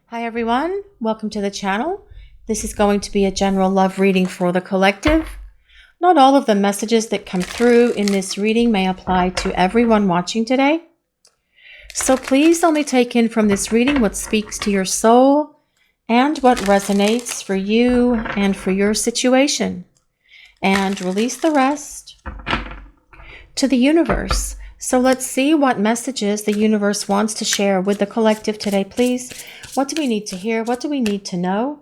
Hi everyone, welcome to the channel. This is going to be a general love reading for the collective. Not all of the messages that come through in this reading may apply to everyone watching today. So please only take in from this reading what speaks to your soul and what resonates for you and for your situation. And release the rest to the universe. So let's see what messages the universe wants to share with the collective today, please. What do we need to hear? What do we need to know?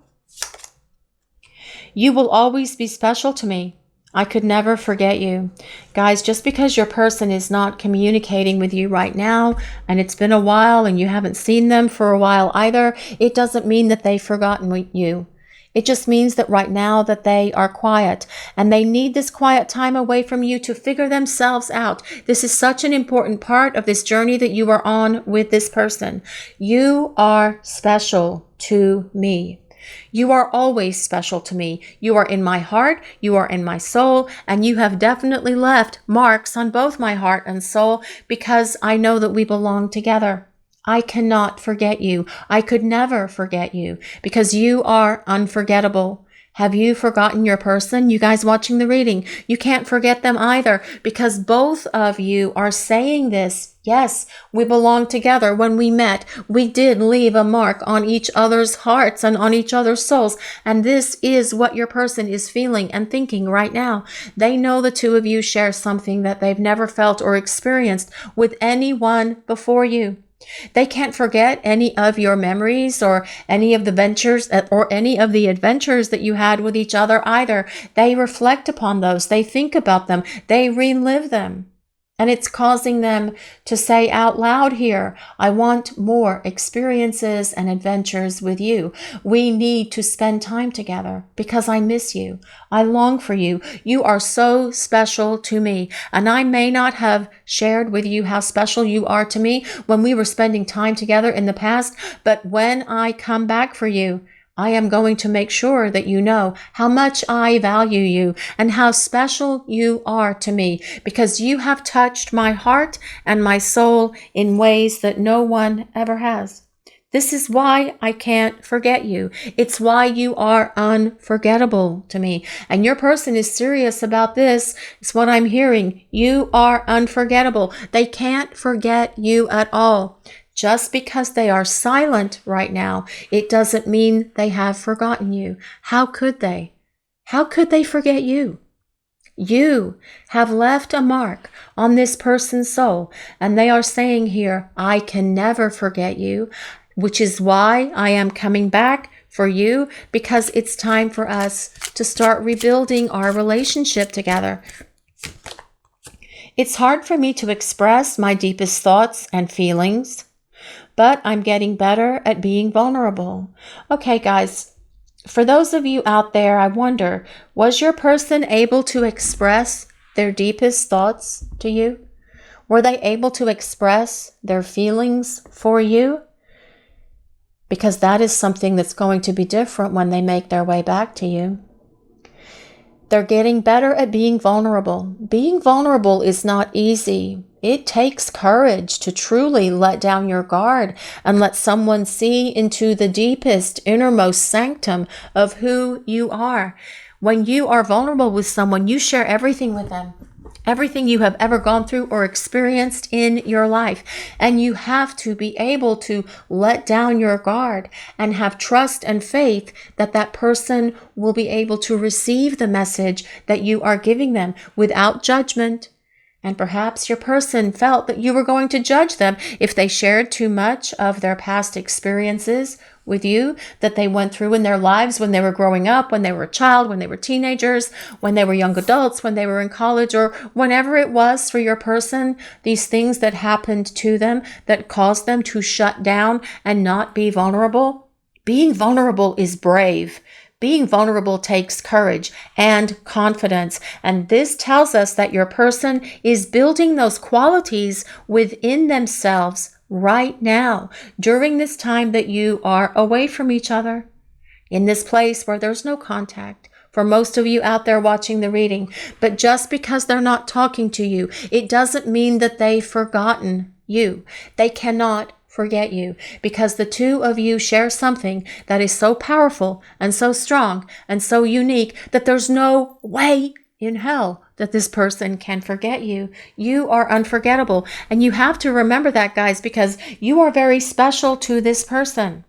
You will always be special to me. I could never forget you. Guys, just because your person is not communicating with you right now, and it's been a while and you haven't seen them for a while either, it doesn't mean that they've forgotten you. It just means that right now that they are quiet and they need this quiet time away from you to figure themselves out. This is such an important part of this journey that you are on with this person. You are special to me. You are always special to me. You are in my heart, you are in my soul, and you have definitely left marks on both my heart and soul because I know that we belong together. I cannot forget you. I could never forget you because you are unforgettable. Have you forgotten your person? You guys watching the reading, you can't forget them either because both of you are saying this. Yes, we belong together. When we met, we did leave a mark on each other's hearts and on each other's souls. And this is what your person is feeling and thinking right now. They know the two of you share something that they've never felt or experienced with anyone before you. They can't forget any of your memories or any of the ventures or any of the adventures that you had with each other either. They reflect upon those. They think about them. They relive them. And it's causing them to say out loud here, I want more experiences and adventures with you. We need to spend time together because I miss you. I long for you. You are so special to me. And I may not have shared with you how special you are to me when we were spending time together in the past, but when I come back for you, I am going to make sure that you know how much I value you and how special you are to me because you have touched my heart and my soul in ways that no one ever has. This is why I can't forget you. It's why you are unforgettable to me. And your person is serious about this. It's what I'm hearing. You are unforgettable. They can't forget you at all. Just because they are silent right now, it doesn't mean they have forgotten you. How could they? How could they forget you? You have left a mark on this person's soul, and they are saying here, I can never forget you, which is why I am coming back for you, because it's time for us to start rebuilding our relationship together. It's hard for me to express my deepest thoughts and feelings, but I'm getting better at being vulnerable. Okay, guys, for those of you out there, I wonder, was your person able to express their deepest thoughts to you? Were they able to express their feelings for you? Because that is something that's going to be different when they make their way back to you. They're getting better at being vulnerable. Being vulnerable is not easy. It takes courage to truly let down your guard and let someone see into the deepest, innermost sanctum of who you are. When you are vulnerable with someone, you share everything with them. Everything you have ever gone through or experienced in your life. And you have to be able to let down your guard and have trust and faith that that person will be able to receive the message that you are giving them without judgment. And perhaps your person felt that you were going to judge them if they shared too much of their past experiences with you that they went through in their lives when they were growing up, when they were a child, when they were teenagers, when they were young adults, when they were in college, or whenever it was for your person, these things that happened to them that caused them to shut down and not be vulnerable. Being vulnerable is brave. Being vulnerable takes courage and confidence. And this tells us that your person is building those qualities within themselves right now, during this time that you are away from each other, in this place where there's no contact. For most of you out there watching the reading, but just because they're not talking to you, it doesn't mean that they've forgotten you. They cannot forget you, because the two of you share something that is so powerful and so strong and so unique that there's no way in hell that this person can forget you. You are unforgettable. And you have to remember that, guys, because you are very special to this person.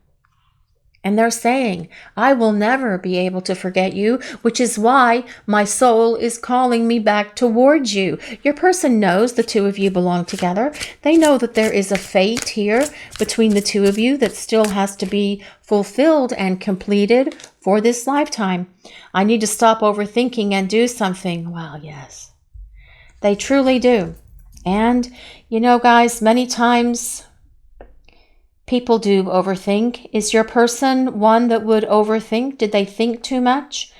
And they're saying, I will never be able to forget you, which is why my soul is calling me back towards you. Your person knows the two of you belong together. They know that there is a fate here between the two of you that still has to be fulfilled and completed for this lifetime. I need to stop overthinking and do something. Well, yes, they truly do. And, you know, guys, many times people do overthink. Is your person one that would overthink? Did they think too much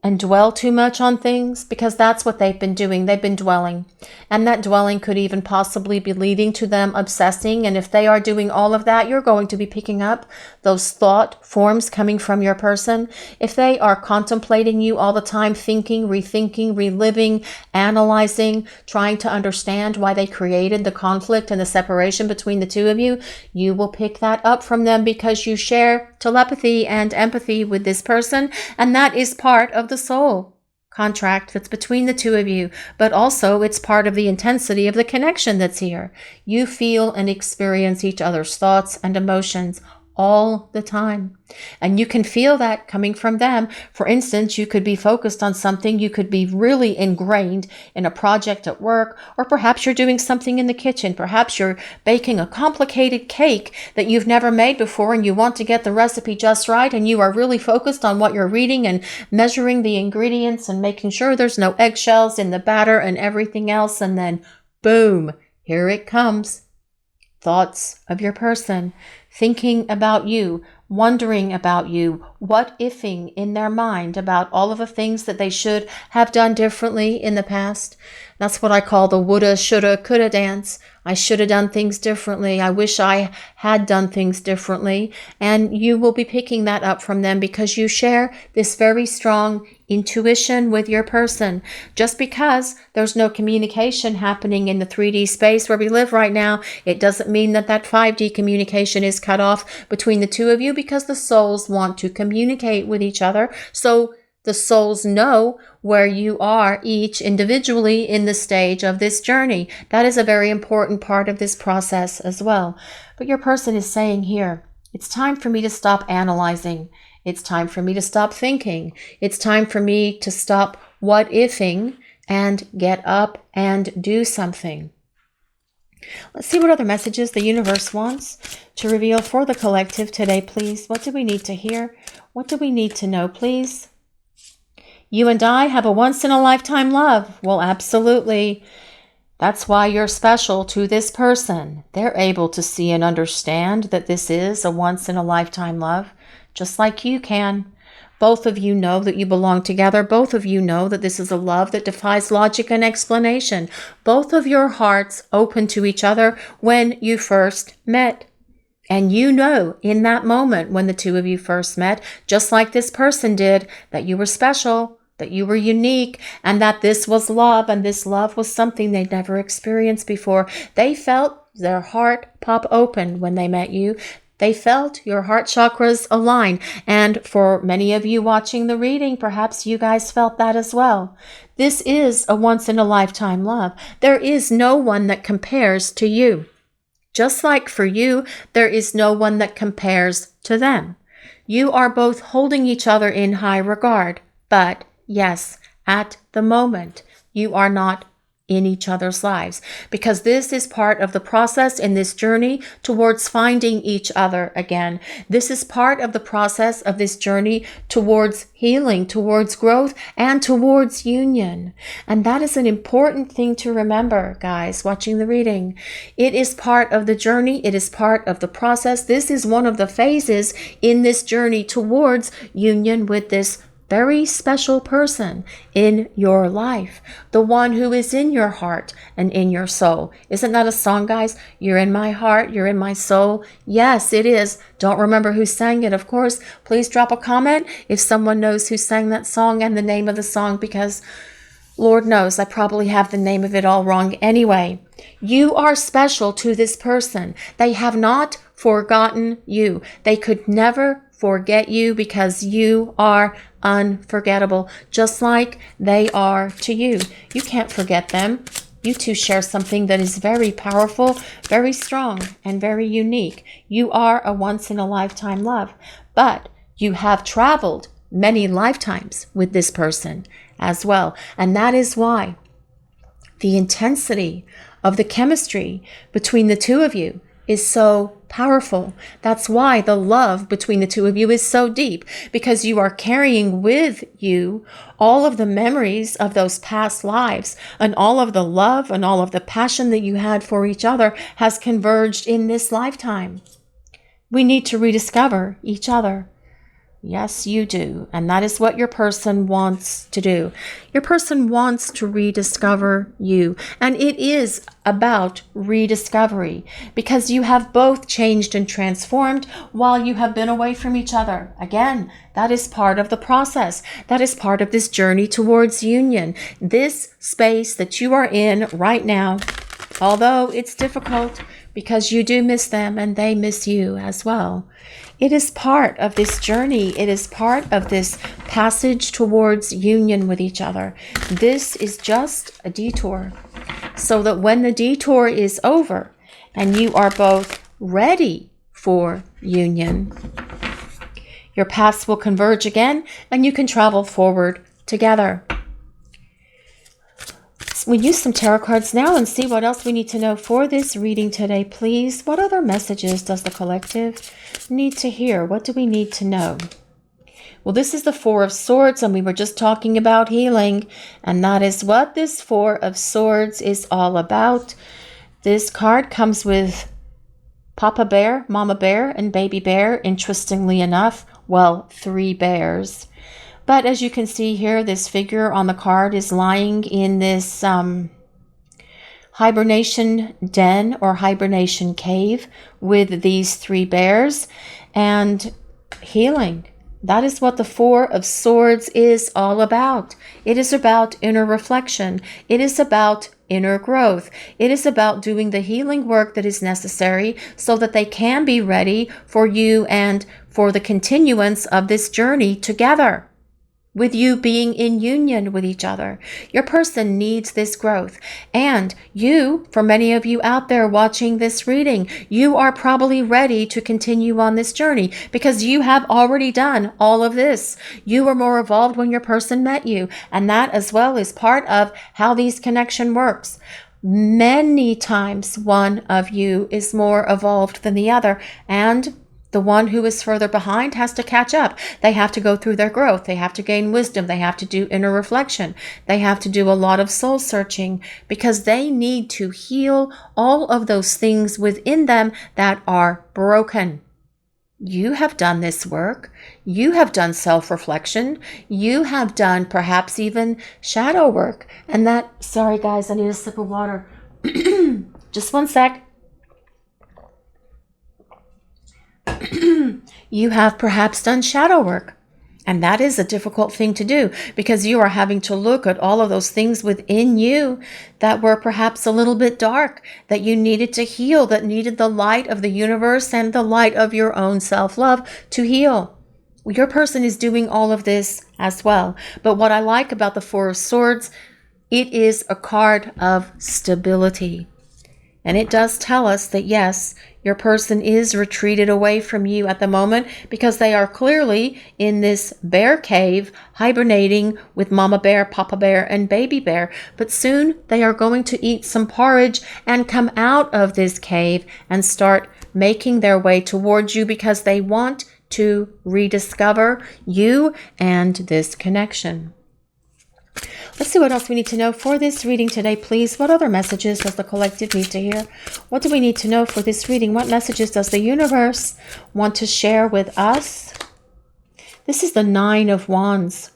and dwell too much on things? Because that's what they've been doing. They've been dwelling. And that dwelling could even possibly be leading to them obsessing. And if they are doing all of that, you're going to be picking up those thought forms coming from your person. If they are contemplating you all the time, thinking, rethinking, reliving, analyzing, trying to understand why they created the conflict and the separation between the two of you, you will pick that up from them because you share telepathy and empathy with this person. And that is part of the soul contract that's between the two of you, but also it's part of the intensity of the connection that's here. You feel and experience each other's thoughts and emotions all the time. And you can feel that coming from them. For instance, you could be focused on something. You could be really ingrained in a project at work, or perhaps you're doing something in the kitchen. Perhaps you're baking a complicated cake that you've never made before and you want to get the recipe just right, and you are really focused on what you're reading and measuring the ingredients and making sure there's no eggshells in the batter and everything else. And then boom, here it comes. Thoughts of your person, thinking about you, wondering about you, what ifing in their mind about all of the things that they should have done differently in the past. That's what I call the woulda, shoulda, coulda dance. I should have done things differently. I wish I had done things differently. And you will be picking that up from them because you share this very strong intuition with your person. Just because there's no communication happening in the 3D space where we live right now, it doesn't mean that that 5D communication is cut off between the two of you, because the souls want to communicate with each other. So the souls know where you are each individually in the stage of this journey. That is a very important part of this process as well. But your person is saying here, it's time for me to stop analyzing. It's time for me to stop thinking. It's time for me to stop what-ifing and get up and do something. Let's see what other messages the universe wants to reveal for the collective today, please. What do we need to hear? What do we need to know, please? You and I have a once-in-a-lifetime love. Well, absolutely. That's why you're special to this person. They're able to see and understand that this is a once-in-a-lifetime love, just like you can. Both of you know that you belong together. Both of you know that this is a love that defies logic and explanation. Both of your hearts open to each other when you first met. And you know in that moment when the two of you first met, just like this person did, that you were special, that you were unique, and that this was love, and this love was something they'd never experienced before. They felt their heart pop open when they met you. They felt your heart chakras align. And for many of you watching the reading, perhaps you guys felt that as well. This is a once-in-a-lifetime love. There is no one that compares to you. Just like for you, there is no one that compares to them. You are both holding each other in high regard, but yes, at the moment, you are not in each other's lives, because this is part of the process in this journey towards finding each other again. This is part of the process of this journey towards healing, towards growth, and towards union. And that is an important thing to remember, guys, watching the reading. It is part of the journey. It is part of the process. This is one of the phases in this journey towards union with this very special person in your life, the one who is in your heart and in your soul. Isn't that a song, guys? You're in my heart, you're in my soul. Yes, it is. Don't remember who sang it, of course. Please drop a comment if someone knows who sang that song and the name of the song, because Lord knows I probably have the name of it all wrong anyway. You are special to this person. They have not forgotten you. They could never forget you because you are unforgettable, just like they are to you. You can't forget them. You two share something that is very powerful, very strong, and very unique. You are a once-in-a-lifetime love, but you have traveled many lifetimes with this person as well. And that is why the intensity of the chemistry between the two of you is so powerful. That's why the love between the two of you is so deep, because you are carrying with you all of the memories of those past lives, and all of the love and all of the passion that you had for each other has converged in this lifetime. We need to rediscover each other. Yes, you do. And that is what your person wants to do. Your person wants to rediscover you. And it is about rediscovery, because you have both changed and transformed while you have been away from each other. Again, that is part of the process. That is part of this journey towards union. This space that you are in right now, although it's difficult because you do miss them and they miss you as well, it is part of this journey. It is part of this passage towards union with each other. This is just a detour, so that when the detour is over and you are both ready for union, your paths will converge again and you can travel forward together. We use some tarot cards now and see what else we need to know for this reading today, please. What other messages does the collective need to hear? What do we need to know? Well, this is the Four of Swords, and we were just talking about healing, and that is what this Four of Swords is all about. This card comes with Papa Bear, Mama Bear, and Baby Bear, interestingly enough. Well, 3 bears. But as you can see here, this figure on the card is lying in this hibernation den or hibernation cave with these 3 bears and healing. That is what the Four of Swords is all about. It is about inner reflection. It is about inner growth. It is about doing the healing work that is necessary so that they can be ready for you and for the continuance of this journey together, with you being in union with each other. Your person needs this growth. And you, for many of you out there watching this reading, you are probably ready to continue on this journey because you have already done all of this. You were more evolved when your person met you. And that as well is part of how these connection works. Many times one of you is more evolved than the other, and the one who is further behind has to catch up. They have to go through their growth. They have to gain wisdom. They have to do inner reflection. They have to do a lot of soul searching because they need to heal all of those things within them that are broken. You have done this work. You have done self-reflection. You have done perhaps even shadow work. And that, sorry guys, I need a sip of water. Just one sec. You have perhaps done shadow work, and that is a difficult thing to do because you are having to look at all of those things within you that were perhaps a little bit dark, that you needed to heal, that needed the light of the universe and the light of your own self-love to heal. Your person is doing all of this as well. But what I like about the Four of Swords, it is a card of stability. And it does tell us that, yes, your person is retreated away from you at the moment because they are clearly in this bear cave hibernating with Mama Bear, Papa Bear, and Baby Bear. But soon they are going to eat some porridge and come out of this cave and start making their way towards you because they want to rediscover you and this connection. Let's see what else we need to know for this reading today, please. What other messages does the collective need to hear? What do we need to know for this reading? What messages does the universe want to share with us? This is the Nine of Wands.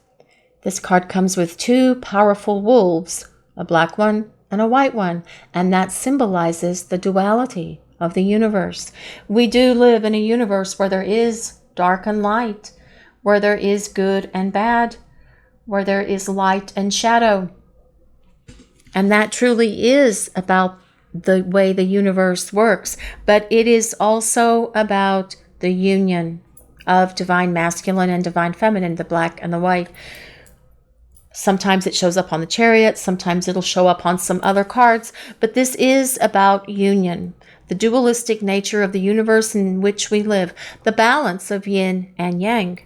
This card comes with 2 powerful wolves, a black one and a white one, and that symbolizes the duality of the universe. We do live in a universe where there is dark and light, where there is good and bad, where there is light and shadow. And that truly is about the way the universe works. But it is also about the union of divine masculine and divine feminine, the black and the white. Sometimes it shows up on the Chariot, sometimes it'll show up on some other cards, but this is about union, the dualistic nature of the universe in which we live, the balance of yin and yang.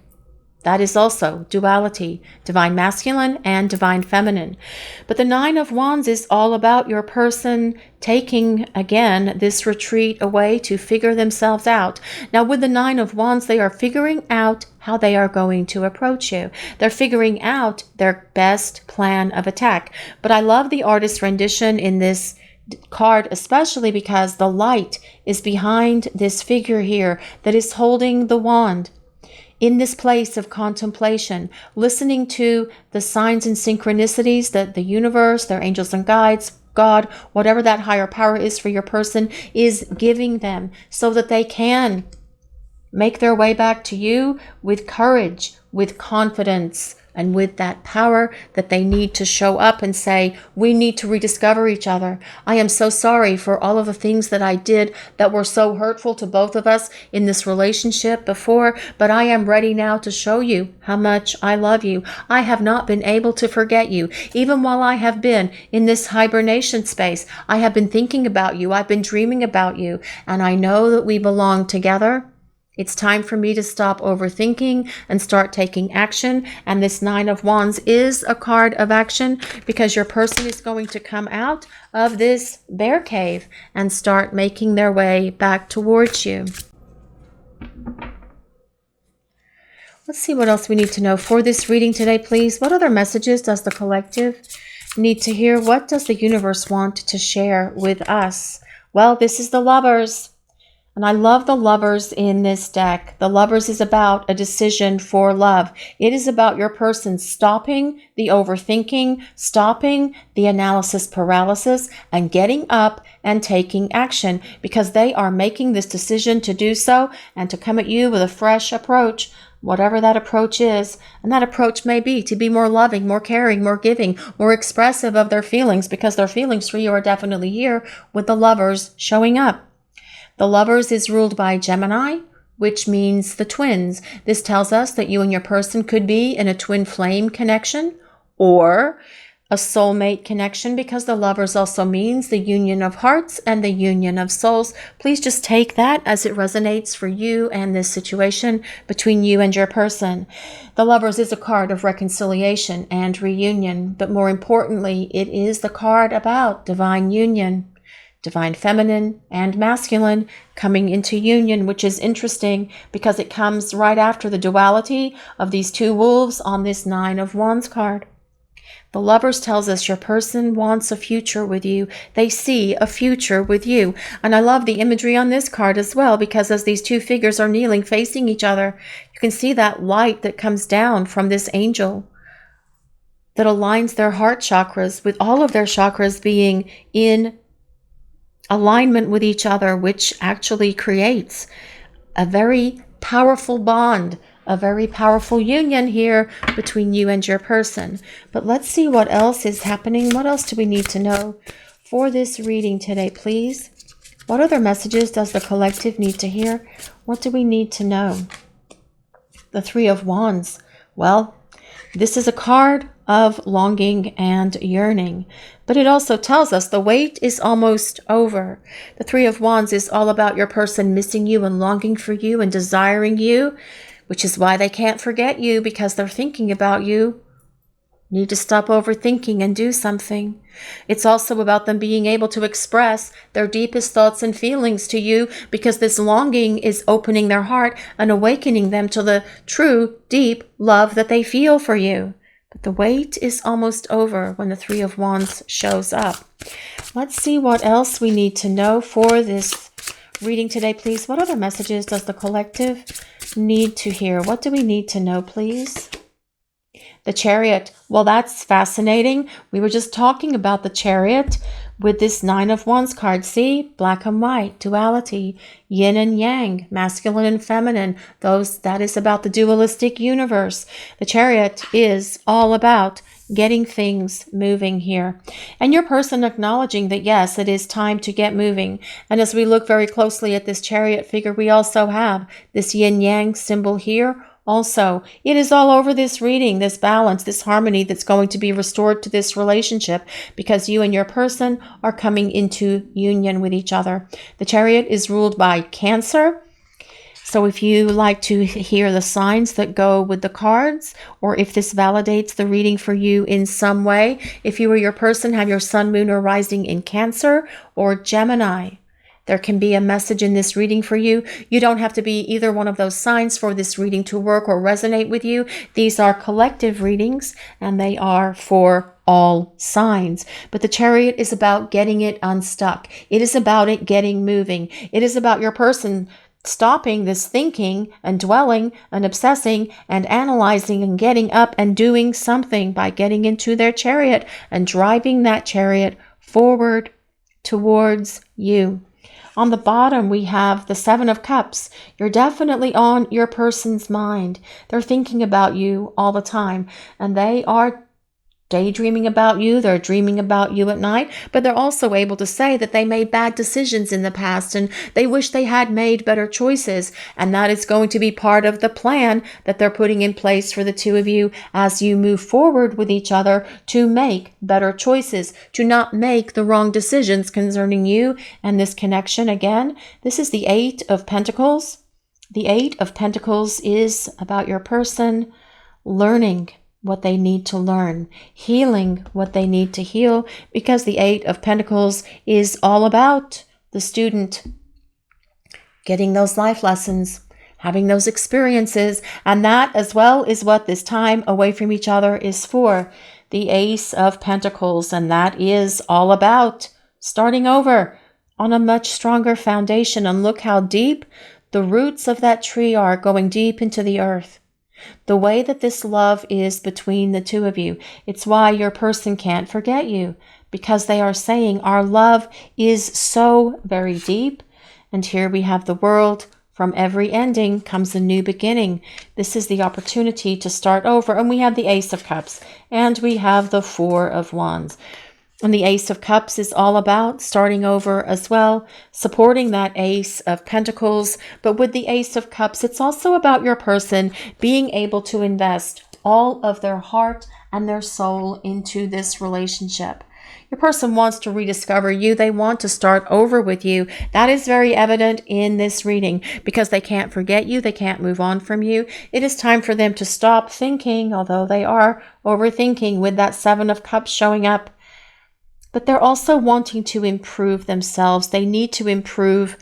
That is also duality, divine masculine and divine feminine. But the Nine of Wands is all about your person taking, again, this retreat away to figure themselves out. Now, with the Nine of Wands, they are figuring out how they are going to approach you. They're figuring out their best plan of attack. But I love the artist's rendition in this card, especially because the light is behind this figure here that is holding the wand. In this place of contemplation, listening to the signs and synchronicities that the universe, their angels and guides, God, whatever that higher power is for your person, is giving them so that they can make their way back to you with courage, with confidence, and with that power that they need to show up and say, we need to rediscover each other. I am so sorry for all of the things that I did that were so hurtful to both of us in this relationship before, but I am ready now to show you how much I love you. I have not been able to forget you. Even while I have been in this hibernation space, I have been thinking about you. I've been dreaming about you, and I know that we belong together. It's time for me to stop overthinking and start taking action. And this Nine of Wands is a card of action because your person is going to come out of this bear cave and start making their way back towards you. Let's see what else we need to know for this reading today, please. What other messages does the collective need to hear? What does the universe want to share with us? Well, this is the Lovers. And I love the Lovers in this deck. The Lovers is about a decision for love. It is about your person stopping the overthinking, stopping the analysis paralysis, and getting up and taking action because they are making this decision to do so and to come at you with a fresh approach, whatever that approach is. And that approach may be to be more loving, more caring, more giving, more expressive of their feelings because their feelings for you are definitely here with the Lovers showing up. The Lovers is ruled by Gemini, which means the twins. This tells us that you and your person could be in a twin flame connection or a soulmate connection because the Lovers also means the union of hearts and the union of souls. Please just take that as it resonates for you and this situation between you and your person. The Lovers is a card of reconciliation and reunion, but more importantly, it is the card about divine union. Divine feminine and masculine coming into union, which is interesting because it comes right after the duality of these two wolves on this Nine of Wands card. The Lovers tells us your person wants a future with you. They see a future with you. And I love the imagery on this card as well because as these two figures are kneeling facing each other, you can see that light that comes down from this angel that aligns their heart chakras with all of their chakras being in alignment with each other, which actually creates a very powerful bond, a very powerful union here between you and your person. But let's see what else is happening. What else do we need to know for this reading today, please? What other messages does the collective need to hear? What do we need to know? The Three of Wands. Well, this is a card of longing and yearning, but it also tells us the wait is almost over. The Three of Wands is all about your person missing you and longing for you and desiring you, which is why they can't forget you because they're thinking about you. Need to stop overthinking and do something. It's also about them being able to express their deepest thoughts and feelings to you because this longing is opening their heart and awakening them to the true, deep love that they feel for you. But the wait is almost over when the Three of Wands shows up. Let's see what else we need to know for this reading today, please. What other messages does the collective need to hear? What do we need to know, please? The Chariot. Well, that's fascinating. We were just talking about the Chariot with this Nine of Wands card. See, black and white, duality, yin and yang, masculine and feminine. That is about the dualistic universe. The Chariot is all about getting things moving here. And your person acknowledging that, yes, it is time to get moving. And as we look very closely at this chariot figure, we also have this yin-yang symbol here. Also, it is all over this reading, this balance, this harmony that's going to be restored to this relationship because you and your person are coming into union with each other. The chariot is ruled by Cancer. So if you like to hear the signs that go with the cards, or if this validates the reading for you in some way, if you or your person have your sun, moon, or rising in Cancer or Gemini, there can be a message in this reading for you. You don't have to be either one of those signs for this reading to work or resonate with you. These are collective readings, and they are for all signs. But the chariot is about getting it unstuck. It is about it getting moving. It is about your person stopping this thinking and dwelling and obsessing and analyzing and getting up and doing something by getting into their chariot and driving that chariot forward towards you. On the bottom, we have the Seven of Cups. You're definitely on your person's mind. They're thinking about you all the time, and they are daydreaming about you. They're dreaming about you at night, but they're also able to say that they made bad decisions in the past and they wish they had made better choices. And that is going to be part of the plan that they're putting in place for the two of you as you move forward with each other to make better choices, to not make the wrong decisions concerning you and this connection. Again, this is the Eight of Pentacles. The Eight of Pentacles is about your person learning what they need to learn, healing what they need to heal, because the Eight of Pentacles is all about the student getting those life lessons, having those experiences, and that as well is what this time away from each other is for. The Ace of Pentacles, and that is all about starting over on a much stronger foundation. And look how deep the roots of that tree are, going deep into the earth. The way that this love is between the two of you, it's why your person can't forget you, because they are saying our love is so very deep. And here we have the World. From every ending comes a new beginning. This is the opportunity to start over. And we have the Ace of Cups and we have the Four of Wands. And the Ace of Cups is all about starting over as well, supporting that Ace of Pentacles. But with the Ace of Cups, it's also about your person being able to invest all of their heart and their soul into this relationship. Your person wants to rediscover you. They want to start over with you. That is very evident in this reading because they can't forget you. They can't move on from you. It is time for them to stop thinking, although they are overthinking with that Seven of Cups showing up. But they're also wanting to improve themselves. They need to improve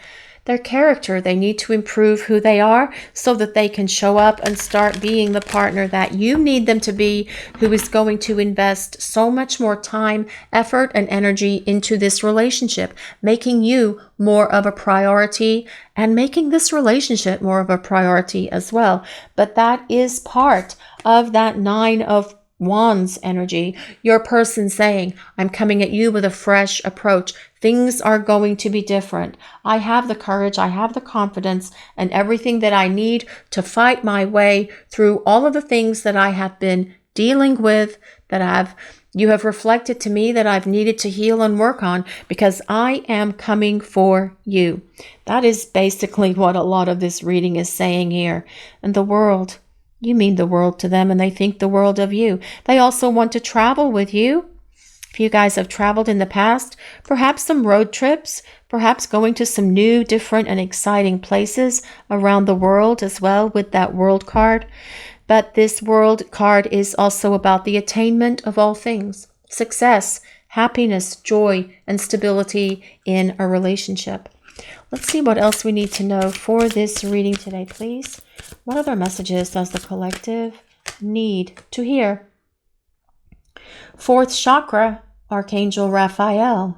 their character. They need to improve who they are so that they can show up and start being the partner that you need them to be, who is going to invest so much more time, effort, and energy into this relationship, making you more of a priority and making this relationship more of a priority as well. But that is part of that Nine of Wands energy, your person saying, I'm coming at you with a fresh approach. Things are going to be different. I have the courage, I have the confidence, and everything that I need to fight my way through all of the things that I have been dealing with, that you have reflected to me that I've needed to heal and work on, because I am coming for you. That is basically what a lot of this reading is saying here. And the World, you mean the world to them, and they think the world of you. They also want to travel with you. If you guys have traveled in the past, perhaps some road trips, perhaps going to some new, different, and exciting places around the world as well with that World card. But this World card is also about the attainment of all things, success, happiness, joy, and stability in a relationship. Let's see what else we need to know for this reading today, please. What other messages does the collective need to hear? Fourth chakra, Archangel Raphael.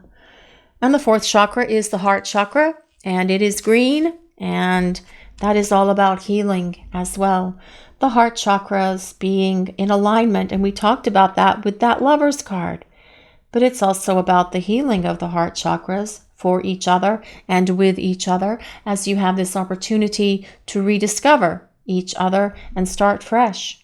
And the fourth chakra is the heart chakra, and it is green, and that is all about healing as well. The heart chakras being in alignment, and we talked about that with that Lover's card. But it's also about the healing of the heart chakras for each other and with each other as you have this opportunity to rediscover each other and start fresh.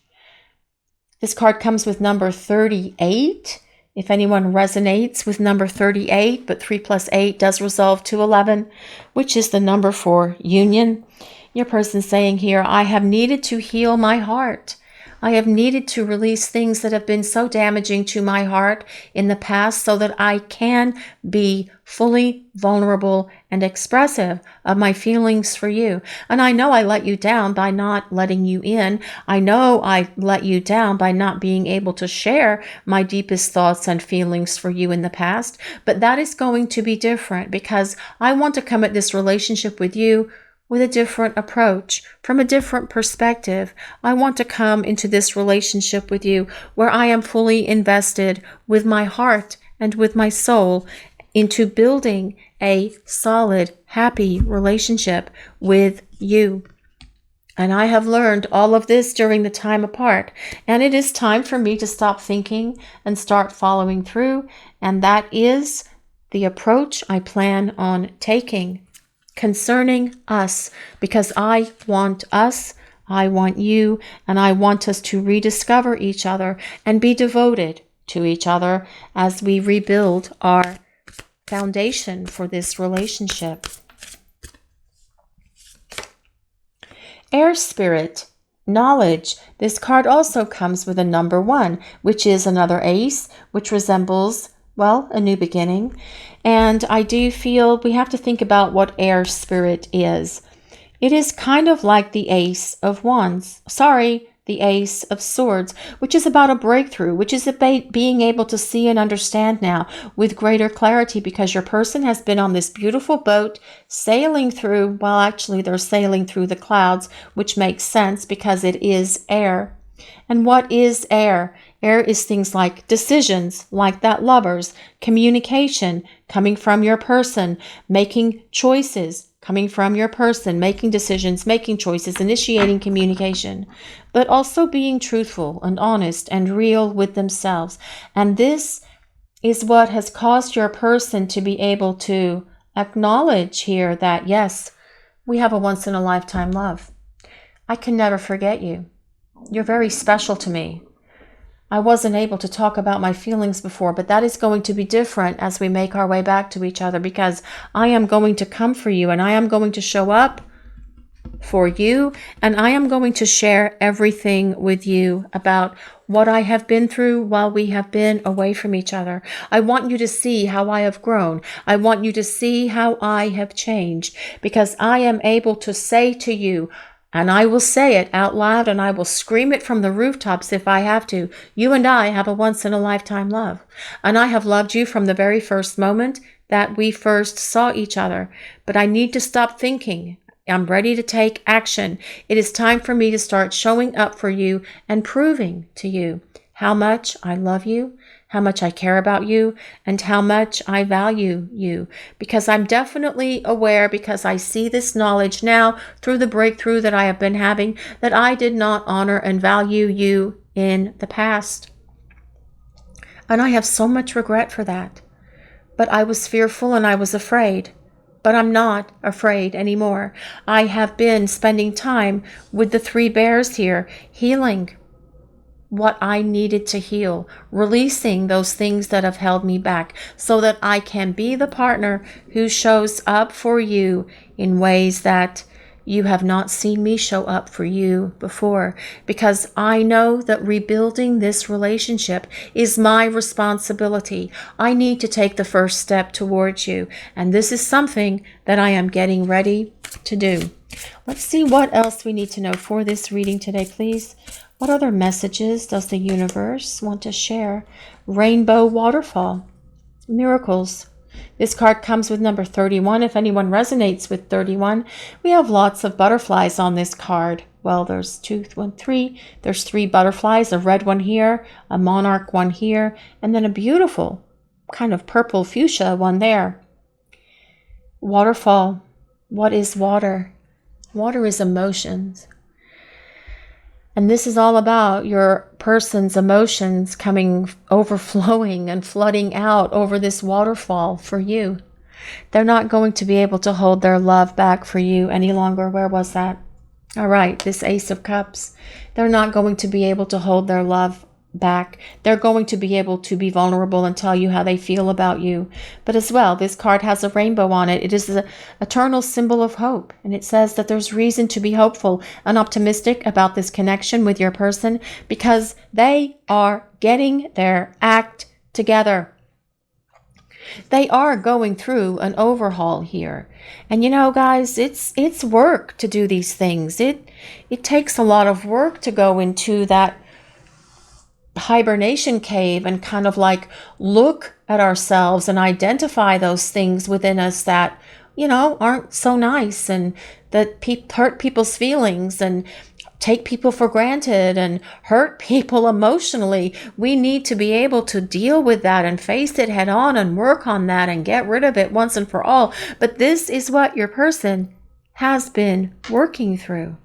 This card comes with number 38. If anyone resonates with number 38, but 3 plus 8 does resolve to 11, which is the number for union. Your person's saying here, I have needed to heal my heart. I have needed to release things that have been so damaging to my heart in the past so that I can be fully vulnerable and expressive of my feelings for you. And I know I let you down by not letting you in. I know I let you down by not being able to share my deepest thoughts and feelings for you in the past. But that is going to be different because I want to come at this relationship with you with a different approach, from a different perspective. I want to come into this relationship with you where I am fully invested with my heart and with my soul into building a solid, happy relationship with you. And I have learned all of this during the time apart. And it is time for me to stop thinking and start following through. And that is the approach I plan on taking concerning us, because I want us, I want you, and I want us to rediscover each other and be devoted to each other as we rebuild our foundation for this relationship. Air Spirit, Knowledge. This card also comes with a number 1, which is another ace, which resembles, well, a new beginning. And I do feel we have to think about what Air Spirit is. It is kind of like the Ace of Wands. The Ace of Swords, which is about a breakthrough, which is about being able to see and understand now with greater clarity, because your person has been on this beautiful boat sailing through, well, actually they're sailing through the clouds, which makes sense because it is air. And what is air? Air is things like decisions, like that lovers, communication coming from your person, making choices coming from your person, making decisions, making choices, initiating communication, but also being truthful and honest and real with themselves. And this is what has caused your person to be able to acknowledge here that, yes, we have a once-in-a-lifetime love. I can never forget you. You're very special to me. I wasn't able to talk about my feelings before, but that is going to be different as we make our way back to each other, because I am going to come for you and I am going to show up for you, and I am going to share everything with you about what I have been through while we have been away from each other. I want you to see how I have grown. I want you to see how I have changed, because I am able to say to you, and I will say it out loud and I will scream it from the rooftops if I have to, you and I have a once-in-a-lifetime love. And I have loved you from the very first moment that we first saw each other. But I need to stop thinking. I'm ready to take action. It is time for me to start showing up for you and proving to you how much I love you, how much I care about you, and how much I value you. Because I'm definitely aware, because I see this knowledge now through the breakthrough that I have been having, that I did not honor and value you in the past. And I have so much regret for that. But I was fearful and I was afraid. But I'm not afraid anymore. I have been spending time with the 3 bears here, healing what I needed to heal, releasing those things that have held me back so that I can be the partner who shows up for you in ways that you have not seen me show up for you before. Because I know that rebuilding this relationship is my responsibility. I need to take the first step towards you. And this is something that I am getting ready to do. Let's see what else we need to know for this reading today, please. What other messages does the universe want to share? Rainbow Waterfall. Miracles. This card comes with number 31. If anyone resonates with 31, we have lots of butterflies on this card. Well, there's 3. There's 3 butterflies, a red one here, a monarch one here, and then a beautiful kind of purple fuchsia one there. Waterfall. What is water? Water is emotions. And this is all about your person's emotions coming, overflowing and flooding out over this waterfall for you. They're not going to be able to hold their love back for you any longer. Where was that? All right, this Ace of Cups. They're not going to be able to hold their love back. They're going to be able to be vulnerable and tell you how they feel about you. But as well, this card has a rainbow on it. It is the eternal symbol of hope. And it says that there's reason to be hopeful and optimistic about this connection with your person because they are getting their act together. They are going through an overhaul here. And you know, guys, it's work to do these things. It takes a lot of work to go into that hibernation cave and kind of like look at ourselves and identify those things within us that, you know, aren't so nice and that hurt people's feelings and take people for granted and hurt people emotionally. We need to be able to deal with that and face it head on and work on that and get rid of it once and for all. But this is what your person has been working through.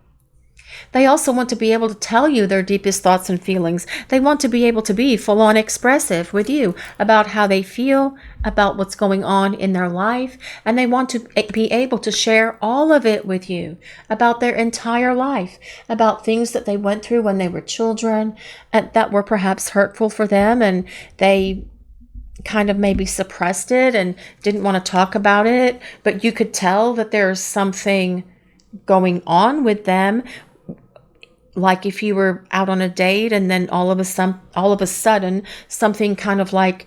They also want to be able to tell you their deepest thoughts and feelings. They want to be able to be full-on expressive with you about how they feel, about what's going on in their life, and they want to be able to share all of it with you about their entire life, about things that they went through when they were children and that were perhaps hurtful for them, and they kind of maybe suppressed it and didn't want to talk about it, but you could tell that there's something going on with them. Like if you were out on a date and then all of a sudden something kind of like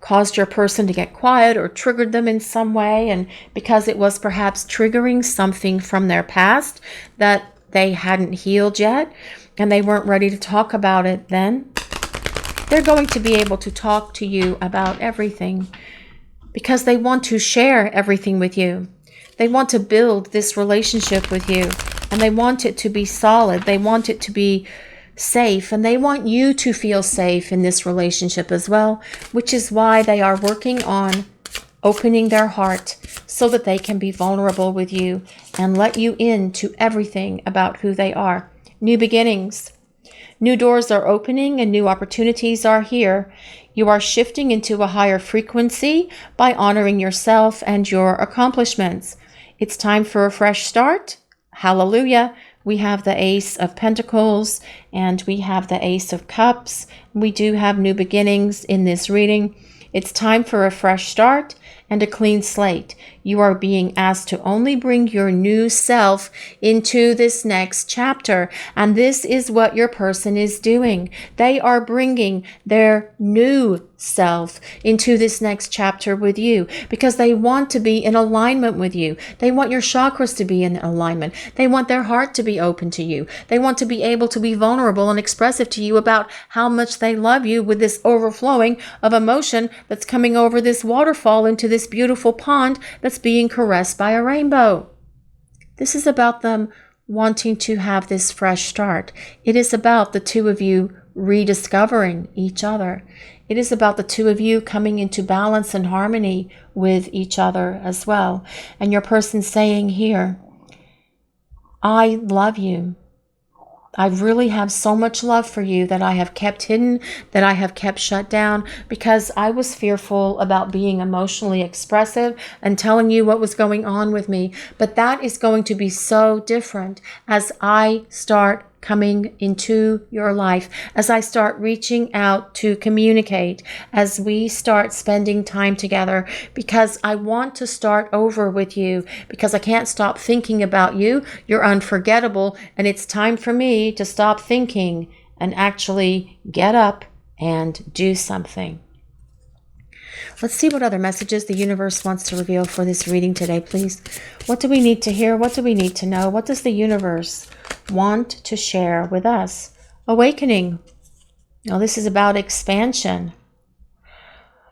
caused your person to get quiet or triggered them in some way, and because it was perhaps triggering something from their past that they hadn't healed yet and they weren't ready to talk about it then, they're going to be able to talk to you about everything because they want to share everything with you. They want to build this relationship with you. And they want it to be solid. They want it to be safe. And they want you to feel safe in this relationship as well, which is why they are working on opening their heart so that they can be vulnerable with you and let you into everything about who they are. New beginnings. New doors are opening and new opportunities are here. You are shifting into a higher frequency by honoring yourself and your accomplishments. It's time for a fresh start. Hallelujah. We have the Ace of Pentacles and we have the Ace of Cups. We do have new beginnings in this reading. It's time for a fresh start and a clean slate. You are being asked to only bring your new self into this next chapter. And this is what your person is doing. They are bringing their new self into this next chapter with you because they want to be in alignment with you. They want your chakras to be in alignment. They want their heart to be open to you. They want to be able to be vulnerable and expressive to you about how much they love you with this overflowing of emotion that's coming over this waterfall into this beautiful pond that's being caressed by a rainbow. This is about them wanting to have this fresh start. It is about the two of you rediscovering each other. It is about the two of you coming into balance and harmony with each other as well. And your person saying here, I love you. I really have so much love for you that I have kept hidden, that I have kept shut down because I was fearful about being emotionally expressive and telling you what was going on with me. But that is going to be so different as I start coming into your life, as I start reaching out to communicate, as we start spending time together, because I want to start over with you, because I can't stop thinking about you. You're unforgettable, and it's time for me to stop thinking and actually get up and do something. Let's see what other messages the universe wants to reveal for this reading today, please. What do we need to hear? What do we need to know? What does the universe want to share with us? Awakening. Now, this is about expansion.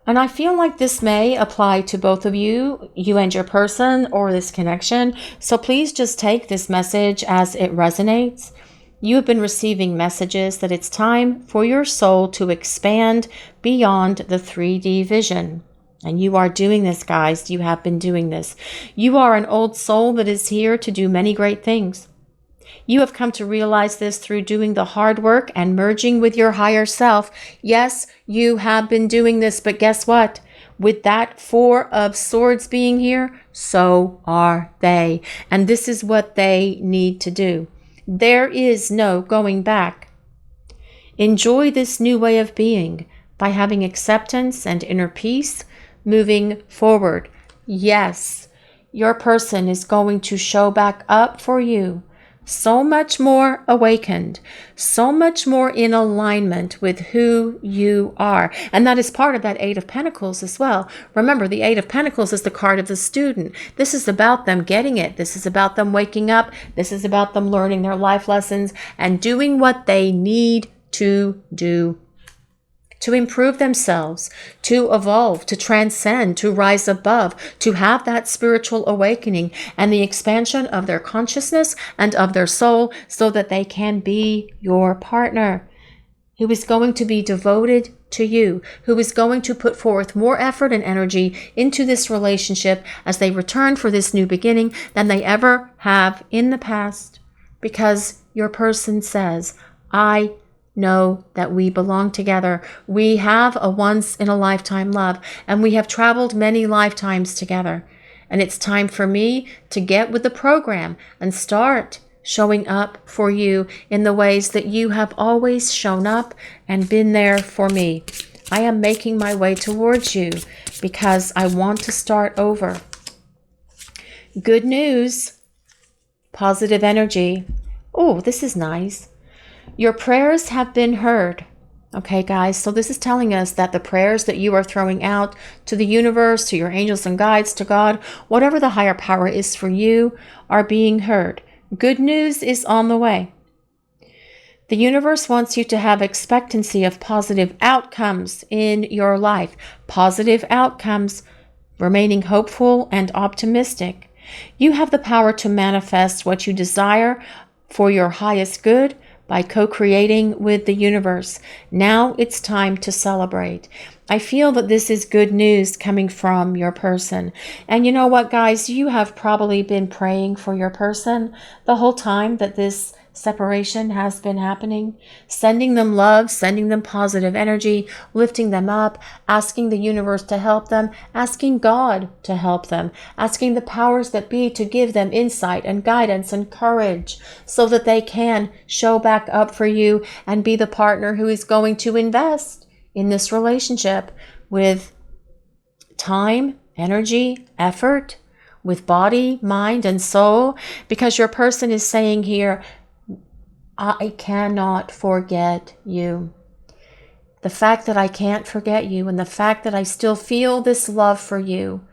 And I feel like this may apply to both of you, you and your person, or this connection. So please just take this message as it resonates. You have been receiving messages that it's time for your soul to expand beyond the 3D vision. And you are doing this, guys. You have been doing this. You are an old soul that is here to do many great things. You have come to realize this through doing the hard work and merging with your higher self. Yes, you have been doing this, but guess what? With that Four of Swords being here, so are they. And this is what they need to do. There is no going back. Enjoy this new way of being by having acceptance and inner peace moving forward. Yes, your person is going to show back up for you so much more awakened, so much more in alignment with who you are. And that is part of that Eight of Pentacles as well. Remember, the Eight of Pentacles is the card of the student. This is about them getting it. This is about them waking up. This is about them learning their life lessons and doing what they need to do to improve themselves, to evolve, to transcend, to rise above, to have that spiritual awakening and the expansion of their consciousness and of their soul so that they can be your partner who is going to be devoted to you, who is going to put forth more effort and energy into this relationship as they return for this new beginning than they ever have in the past, because your person says, I know that we belong together. We have a once-in-a-lifetime love, and we have traveled many lifetimes together. And it's time for me to get with the program and start showing up for you in the ways that you have always shown up and been there for me. I am making my way towards you because I want to start over. Good news. Positive energy. Oh, this is nice. Your prayers have been heard. Okay, guys, so this is telling us that the prayers that you are throwing out to the universe, to your angels and guides, to God, whatever the higher power is for you, are being heard. Good news is on the way. The universe wants you to have expectancy of positive outcomes in your life. Positive outcomes, remaining hopeful and optimistic. You have the power to manifest what you desire for your highest good by co-creating with the universe. Now it's time to celebrate. I feel that this is good news coming from your person. And you know what, guys? You have probably been praying for your person the whole time that this separation has been happening, sending them love, sending them positive energy, lifting them up, asking the universe to help them, asking God to help them, asking the powers that be to give them insight and guidance and courage so that they can show back up for you and be the partner who is going to invest in this relationship with time, energy, effort, with body, mind, and soul, because your person is saying here, I cannot forget you. The fact that I can't forget you and the fact that I still feel this love for you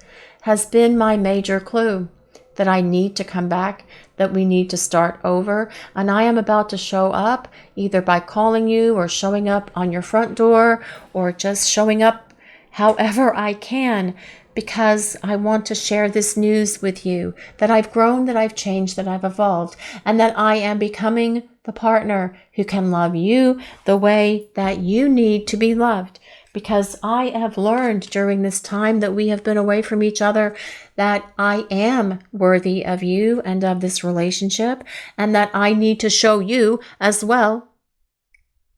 has been my major clue that I need to come back, that we need to start over. And I am about to show up either by calling you or showing up on your front door or just showing up however I can, because I want to share this news with you, that I've grown, that I've changed, that I've evolved, and that I am becoming the partner who can love you the way that you need to be loved. Because I have learned during this time that we have been away from each other that I am worthy of you and of this relationship, and that I need to show you as well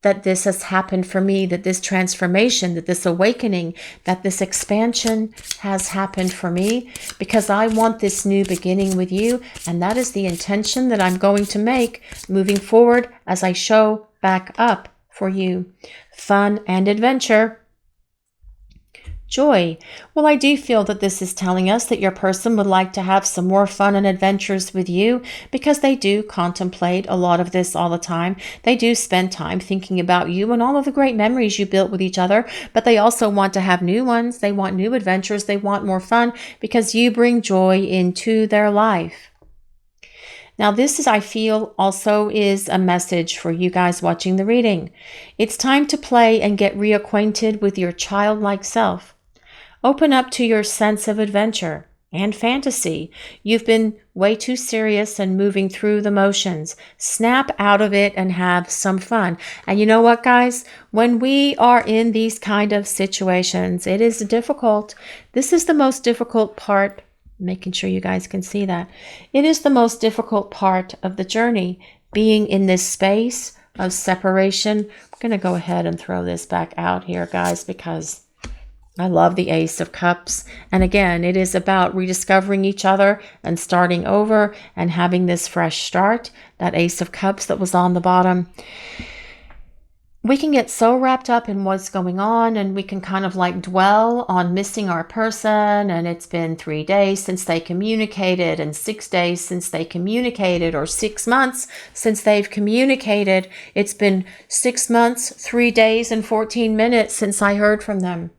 that this has happened for me, that this transformation, that this awakening, that this expansion has happened for me, because I want this new beginning with you. And that is the intention that I'm going to make moving forward as I show back up for you. Fun and adventure. Joy. Well, I do feel that this is telling us that your person would like to have some more fun and adventures with you, because they do contemplate a lot of this all the time. They do spend time thinking about you and all of the great memories you built with each other, but they also want to have new ones. They want new adventures. They want more fun because you bring joy into their life. Now, this is, I feel, also is a message for you guys watching the reading. It's time to play and get reacquainted with your childlike self. Open up to your sense of adventure and fantasy. You've been way too serious and moving through the motions. Snap out of it and have some fun. And you know what, guys? When we are in these kind of situations, it is difficult. This is the most difficult part. Making sure you guys can see that. It is the most difficult part of the journey, being in this space of separation. I'm going to go ahead and throw this back out here, guys, because I love the Ace of Cups. And again, it is about rediscovering each other and starting over and having this fresh start. That Ace of Cups that was on the bottom. we can get so wrapped up in what's going on, and we can kind of like dwell on missing our person, and it's been 3 days since they communicated, and 6 days since they communicated, or 6 months since they've communicated. It's been 6 months, 3 days, and 14 minutes since I heard from them.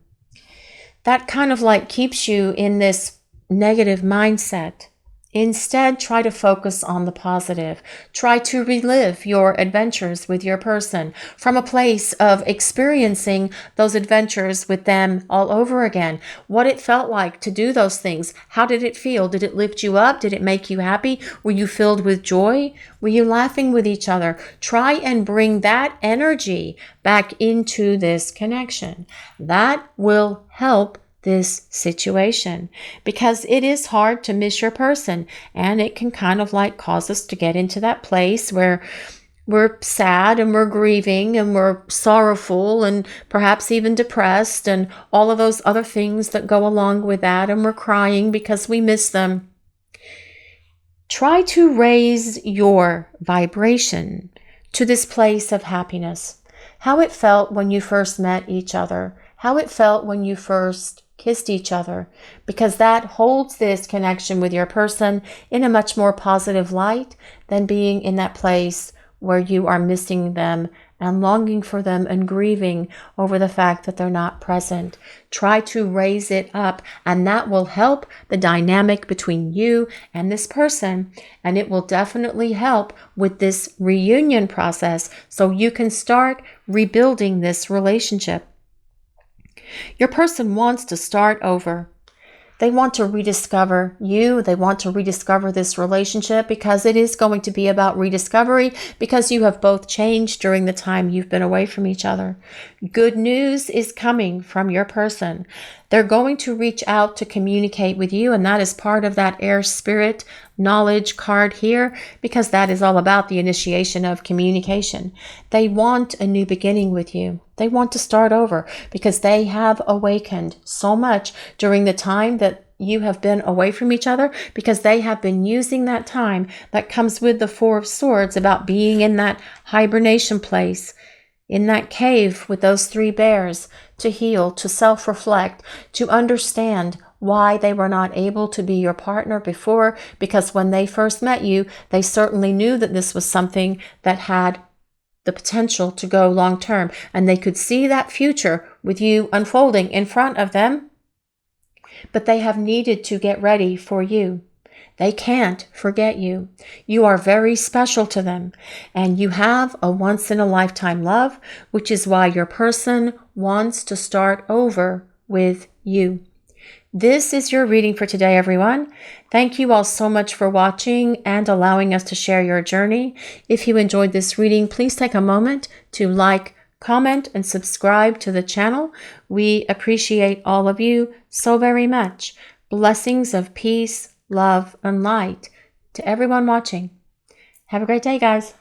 That kind of like keeps you in this negative mindset. Instead, try to focus on the positive. Try to relive your adventures with your person from a place of experiencing those adventures with them all over again. What it felt like to do those things. How did it feel? Did it lift you up? Did it make you happy? Were you filled with joy? Were you laughing with each other? Try and bring that energy back into this connection. That will help this situation, because it is hard to miss your person, and it can kind of like cause us to get into that place where we're sad and we're grieving and we're sorrowful and perhaps even depressed and all of those other things that go along with that, and we're crying because we miss them. Try to raise your vibration to this place of happiness. How it felt when you first met each other, how it felt when you first kissed each other, because that holds this connection with your person in a much more positive light than being in that place where you are missing them and longing for them and grieving over the fact that they're not present. Try to raise it up, and that will help the dynamic between you and this person, and it will definitely help with this reunion process so you can start rebuilding this relationship. Your person wants to start over. They want to rediscover you. They want to rediscover this relationship, because it is going to be about rediscovery, because you have both changed during the time you've been away from each other. Good news is coming from your person. They're going to reach out to communicate with you, and that is part of that air spirit knowledge card here, because that is all about the initiation of communication. They want a new beginning with you. They want to start over because they have awakened so much during the time that you have been away from each other, because they have been using that time that comes with the Four of Swords about being in that hibernation place, in that cave with those 3 bears, to heal, to self-reflect, to understand why they were not able to be your partner before, because when they first met you, they certainly knew that this was something that had the potential to go long term, and they could see that future with you unfolding in front of them, but they have needed to get ready for you. They can't forget you. You are very special to them, and you have a once-in-a-lifetime love, which is why your person wants to start over with you. This is your reading for today, everyone. Thank you all so much for watching and allowing us to share your journey. If you enjoyed this reading, please take a moment to like, comment, and subscribe to the channel. We appreciate all of you so very much. Blessings of peace, love, and light to everyone watching. Have a great day, guys.